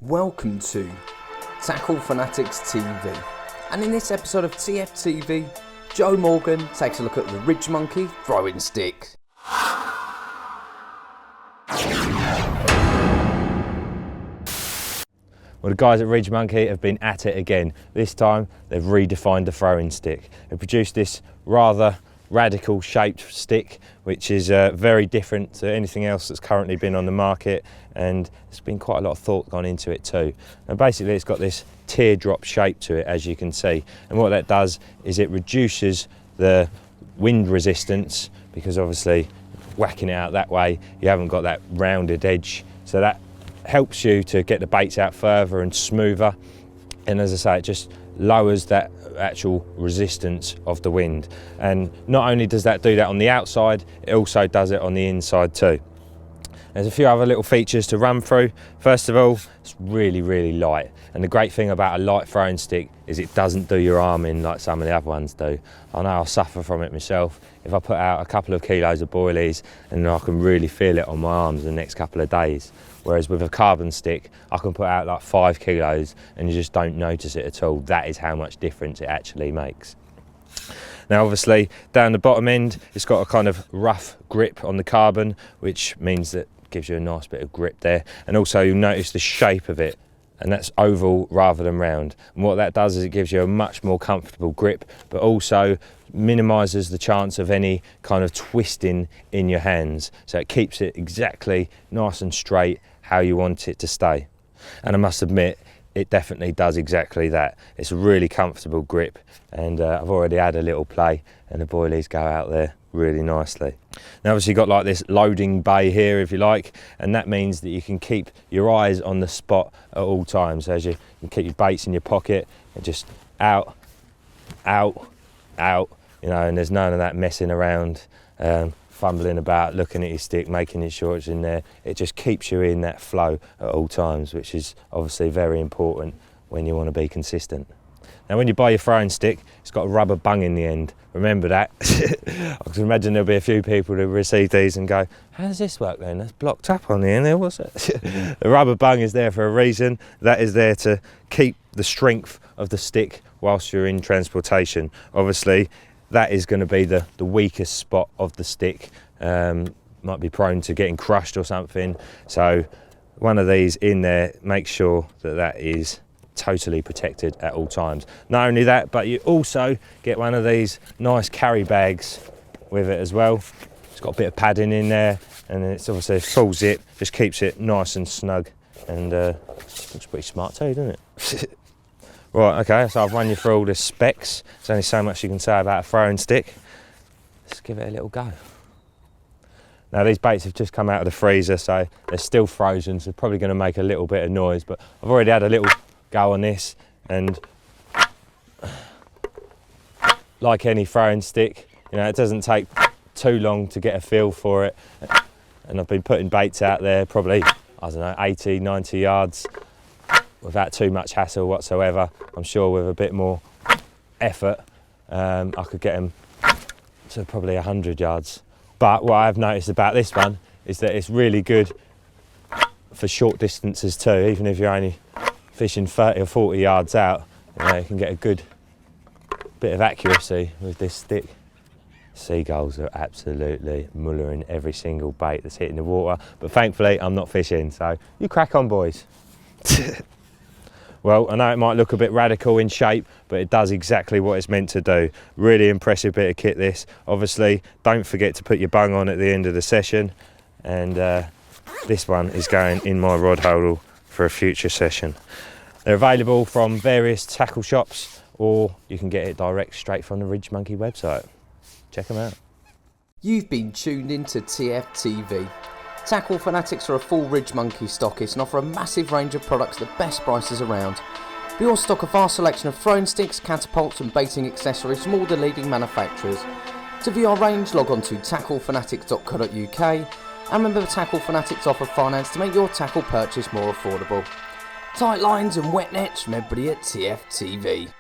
Welcome to Tackle Fanatics TV, and in this episode of TFTV, Joe Morgan takes a look at the RidgeMonkey throwing stick. Well, the guys at RidgeMonkey have been at it again. This time they've redefined the throwing stick. They've produced this rather radical shaped stick, which is very different to anything else that's currently been on the market, and there's been quite a lot of thought gone into it too. And basically it's got this teardrop shape to it, as you can see, and what that does is it reduces the wind resistance, because obviously whacking it out that way you haven't got that rounded edge, so that helps you to get the baits out further and smoother, and as I say, it just lowers that actual resistance of the wind. And not only does that do that on the outside, it also does it on the inside too. There's a few other little features to run through. First of all, it's really light, and the great thing about a light throwing stick is it doesn't do your arm in like some of the other ones do. I know I suffer from it myself. If I put out a couple of kilos of boilies, and I can really feel it on my arms the next couple of days. Whereas with a carbon stick, I can put out like 5 kilos and you just don't notice it at all. That is how much difference it actually makes. Now obviously down the bottom end, it's got a kind of rough grip on the carbon, which means that it gives you a nice bit of grip there. And also you'll notice the shape of it, and that's oval rather than round. And what that does is it gives you a much more comfortable grip, but also minimises the chance of any kind of twisting in your hands. So it keeps it exactly nice and straight how you want it to stay. And I must admit, it definitely does exactly that. It's a really comfortable grip, and I've already had a little play, and the boilies go out there really nicely. Now obviously you've got like this loading bay here, if you like, and that means that you can keep your eyes on the spot at all times. So as you can keep your baits in your pocket and just out, you know, and there's none of that messing around, fumbling about, looking at your stick, making sure it's in there. It just keeps you in that flow at all times, which is obviously very important when you want to be consistent. Now when you buy your throwing stick, it's got a rubber bung in the end. Remember that. I can imagine there'll be a few people who receive these and go, how does this work then? That's blocked up on the end there, what's it? The rubber bung is there for a reason. That is there to keep the strength of the stick whilst you're in transportation. Obviously, that is going to be the weakest spot of the stick. Might be prone to getting crushed or something. So one of these in there, make sure that that is totally protected at all times. Not only that, but you also get one of these nice carry bags with it as well. It's got a bit of padding in there, and it's obviously a full zip, just keeps it nice and snug, and looks pretty smart too, doesn't it? Right, okay, so I've run you through all the specs. There's only so much you can say about a throwing stick. Let's give it a little go. Now these baits have just come out of the freezer, so they're still frozen, so they're probably going to make a little bit of noise, but I've already had a little go on this, and like any throwing stick, you know, it doesn't take too long to get a feel for it. And I've been putting baits out there probably, I don't know, 80, 90 yards without too much hassle whatsoever. I'm sure with a bit more effort, I could get them to probably 100 yards. But what I've noticed about this one is that it's really good for short distances too. Even if you're only fishing 30 or 40 yards out, you know, you can get a good bit of accuracy with this stick. Seagulls are absolutely mullering every single bait that's hitting the water, but thankfully I'm not fishing, so you crack on, boys. Well, I know it might look a bit radical in shape, but it does exactly what it's meant to do. Really impressive bit of kit this. Obviously, don't forget to put your bung on at the end of the session, and this one is going in my rod holdall for a future session. They're available from various tackle shops, or you can get it direct straight from the RidgeMonkey website. Check them out. You've been tuned into TFTV. Tackle Fanatics are a full RidgeMonkey stockist and offer a massive range of products at the best prices around. We also stock a vast selection of throwing sticks, catapults and baiting accessories from all the leading manufacturers. To view our range, log on to tacklefanatics.co.uk, and remember, Tackle Fanatics offer finance to make your tackle purchase more affordable. Tight lines and wet nets from everybody at TFTV.